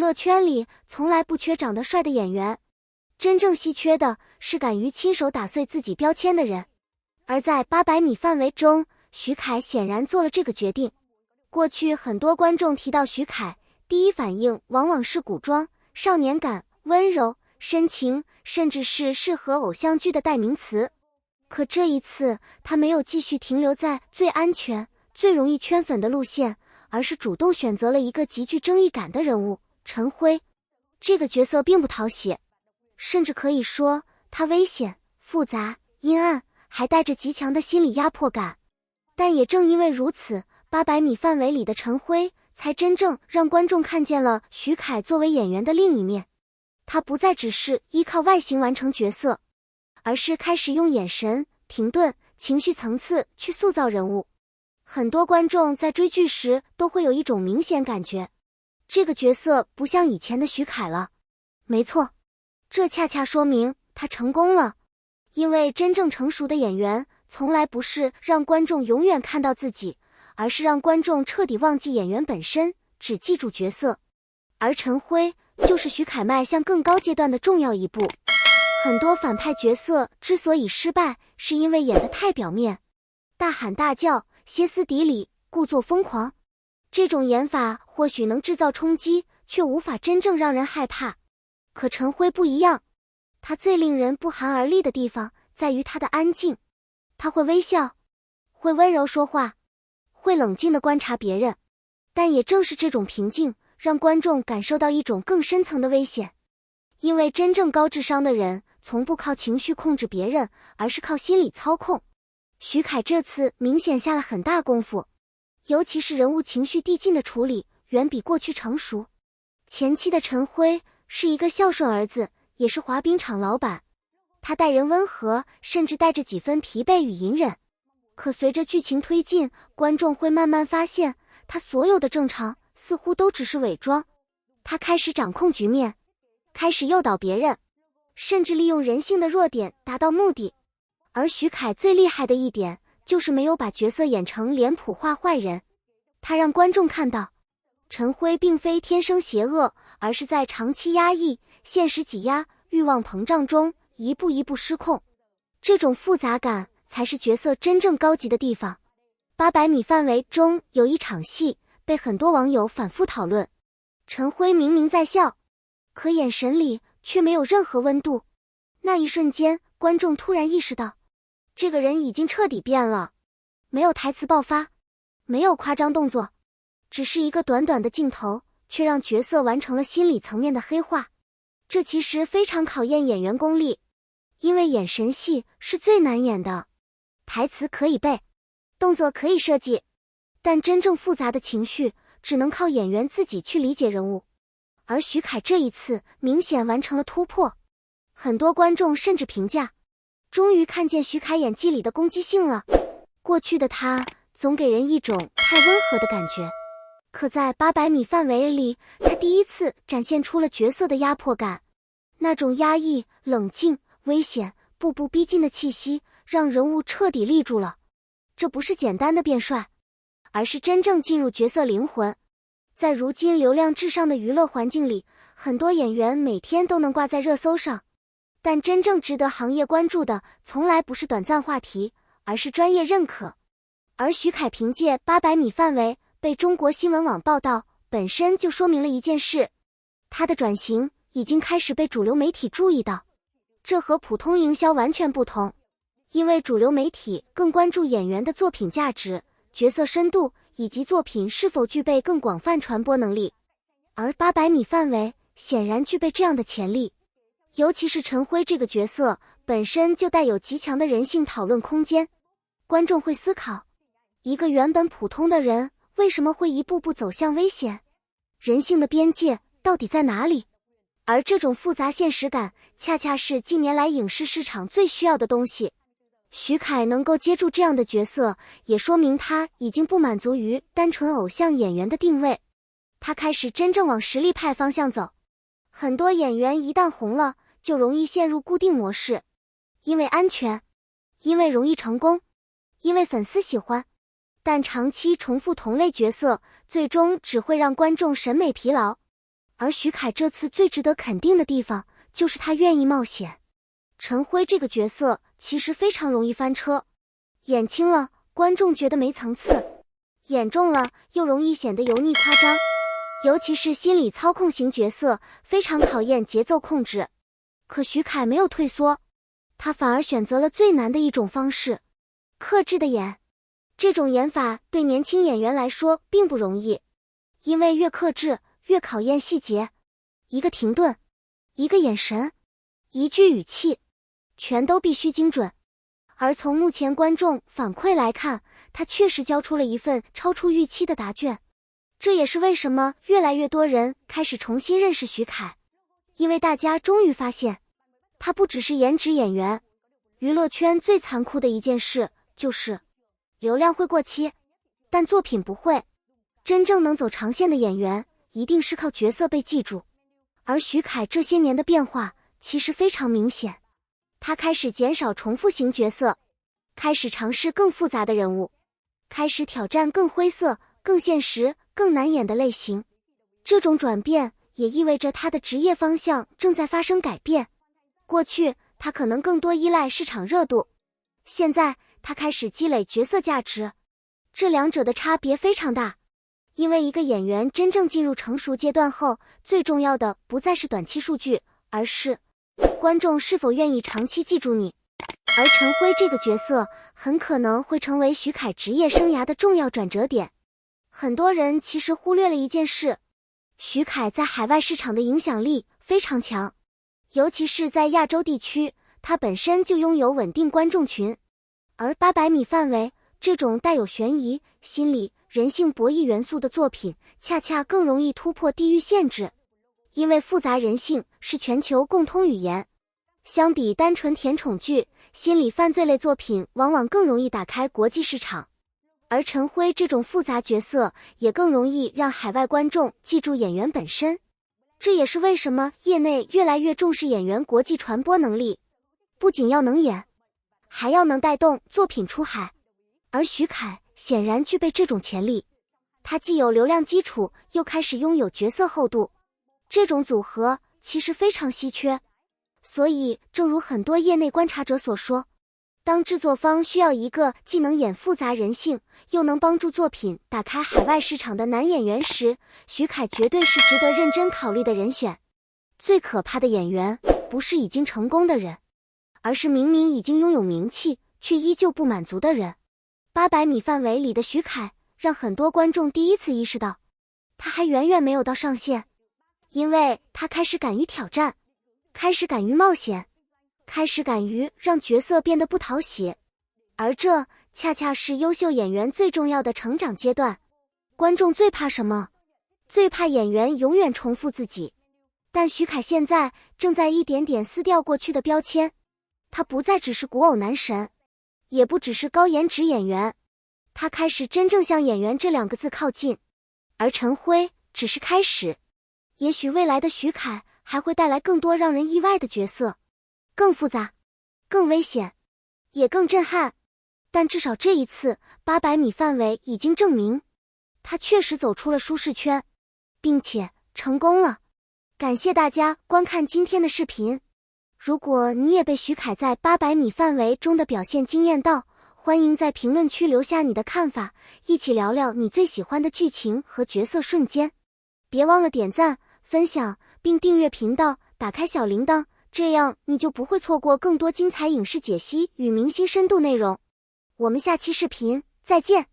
乐圈里从来不缺长得帅的演员，真正稀缺的是敢于亲手打碎自己标签的人。而在800米范围中，徐凯显然做了这个决定。过去很多观众提到徐凯，第一反应往往是古装、少年感、温柔、深情，甚至是适合偶像剧的代名词。可这一次，他没有继续停留在最安全、最容易圈粉的路线，而是主动选择了一个极具争议感的人物陈辉。这个角色并不讨喜，甚至可以说他危险、复杂、阴暗，还带着极强的心理压迫感。但也正因为如此，800米范围里的陈辉才真正让观众看见了徐凯作为演员的另一面。他不再只是依靠外形完成角色，而是开始用眼神、停顿、情绪层次去塑造人物。很多观众在追剧时都会有一种明显感觉，这个角色不像以前的徐凯了。没错，这恰恰说明他成功了。因为真正成熟的演员从来不是让观众永远看到自己，而是让观众彻底忘记演员本身，只记住角色。而陈辉就是徐凯迈向更高阶段的重要一步。很多反派角色之所以失败，是因为演得太表面，大喊大叫、歇斯底里、故作疯狂。这种演法或许能制造冲击，却无法真正让人害怕。可陈辉不一样，他最令人不寒而栗的地方在于他的安静。他会微笑，会温柔说话，会冷静地观察别人。但也正是这种平静，让观众感受到一种更深层的危险。因为真正高智商的人从不靠情绪控制别人，而是靠心理操控。徐凯这次明显下了很大功夫，尤其是人物情绪递进的处理，远比过去成熟。前期的陈辉是一个孝顺儿子，也是滑冰场老板，他待人温和，甚至带着几分疲惫与隐忍。可随着剧情推进，观众会慢慢发现，他所有的正常似乎都只是伪装。他开始掌控局面，开始诱导别人，甚至利用人性的弱点达到目的。而徐凯最厉害的一点，就是没有把角色演成脸谱化坏人。他让观众看到，陈辉并非天生邪恶，而是在长期压抑、现实挤压、欲望膨胀中一步一步失控。这种复杂感才是角色真正高级的地方。800米范围中有一场戏被很多网友反复讨论，陈辉明明在笑，可眼神里却没有任何温度。那一瞬间，观众突然意识到，这个人已经彻底变了。没有台词爆发，没有夸张动作，只是一个短短的镜头，却让角色完成了心理层面的黑化。这其实非常考验演员功力，因为眼神戏是最难演的。台词可以背，动作可以设计，但真正复杂的情绪只能靠演员自己去理解人物。而徐凯这一次明显完成了突破，很多观众甚至评价，终于看见徐凯演技里的攻击性了。过去的他总给人一种太温和的感觉，可在800米范围里，他第一次展现出了角色的压迫感。那种压抑、冷静、危险、步步逼近的气息，让人物彻底立住了。这不是简单的变帅，而是真正进入角色灵魂。在如今流量至上的娱乐环境里，很多演员每天都能挂在热搜上，但真正值得行业关注的，从来不是短暂话题，而是专业认可。而徐凯凭借800米范围被中国新闻网报道，本身就说明了一件事，他的转型已经开始被主流媒体注意到。这和普通营销完全不同，因为主流媒体更关注演员的作品价值、角色深度以及作品是否具备更广泛传播能力。而800米范围显然具备这样的潜力，尤其是陈辉这个角色本身就带有极强的人性讨论空间。观众会思考，一个原本普通的人为什么会一步步走向危险？人性的边界到底在哪里？而这种复杂现实感，恰恰是近年来影视市场最需要的东西。徐凯能够接住这样的角色，也说明他已经不满足于单纯偶像演员的定位，他开始真正往实力派方向走。很多演员一旦红了，就容易陷入固定模式，因为安全，因为容易成功，因为粉丝喜欢。但长期重复同类角色，最终只会让观众审美疲劳。而徐凯这次最值得肯定的地方，就是他愿意冒险。陈辉这个角色其实非常容易翻车，演轻了，观众觉得没层次；演重了，又容易显得油腻夸张。尤其是心理操控型角色，非常考验节奏控制。可徐凯没有退缩，他反而选择了最难的一种方式，克制的演。这种演法对年轻演员来说并不容易，因为越克制，越考验细节。一个停顿，一个眼神，一句语气，全都必须精准。而从目前观众反馈来看，他确实交出了一份超出预期的答卷。这也是为什么越来越多人开始重新认识徐凯，因为大家终于发现，他不只是颜值演员。娱乐圈最残酷的一件事就是，流量会过期，但作品不会。真正能走长线的演员，一定是靠角色被记住。而徐凯这些年的变化其实非常明显，他开始减少重复型角色，开始尝试更复杂的人物，开始挑战更灰色、更现实、更难演的类型。这种转变也意味着他的职业方向正在发生改变。过去他可能更多依赖市场热度，现在他开始积累角色价值。这两者的差别非常大，因为一个演员真正进入成熟阶段后，最重要的不再是短期数据，而是观众是否愿意长期记住你。而陈辉这个角色很可能会成为徐凯职业生涯的重要转折点。很多人其实忽略了一件事，徐凯在海外市场的影响力非常强，尤其是在亚洲地区，他本身就拥有稳定观众群。而800米范围这种带有悬疑、心理、人性博弈元素的作品，恰恰更容易突破地域限制，因为复杂人性是全球共通语言。相比单纯甜宠剧，心理犯罪类作品往往更容易打开国际市场。而陈辉这种复杂角色也更容易让海外观众记住演员本身。这也是为什么业内越来越重视演员国际传播能力，不仅要能演，还要能带动作品出海。而徐凯显然具备这种潜力，他既有流量基础，又开始拥有角色厚度，这种组合其实非常稀缺。所以正如很多业内观察者所说，当制作方需要一个既能演复杂人性，又能帮助作品打开海外市场的男演员时，徐凯绝对是值得认真考虑的人选。最可怕的演员不是已经成功的人，而是明明已经拥有名气却依旧不满足的人。800米范围里的徐凯让很多观众第一次意识到，他还远远没有到上限，因为他开始敢于挑战，开始敢于冒险，开始敢于让角色变得不讨喜。而这恰恰是优秀演员最重要的成长阶段。观众最怕什么？最怕演员永远重复自己。但徐凯现在正在一点点撕掉过去的标签，他不再只是古偶男神，也不只是高颜值演员，他开始真正向演员这2个字靠近。而陈辉只是开始，也许未来的徐凯还会带来更多让人意外的角色，更复杂，更危险，也更震撼。但至少这一次800米范围已经证明，他确实走出了舒适圈，并且成功了。感谢大家观看今天的视频。如果你也被徐凯在800米范围中的表现惊艳到，欢迎在评论区留下你的看法，一起聊聊你最喜欢的剧情和角色瞬间。别忘了点赞、分享并订阅频道，打开小铃铛，这样你就不会错过更多精彩影视解析与明星深度内容。我们下期视频再见。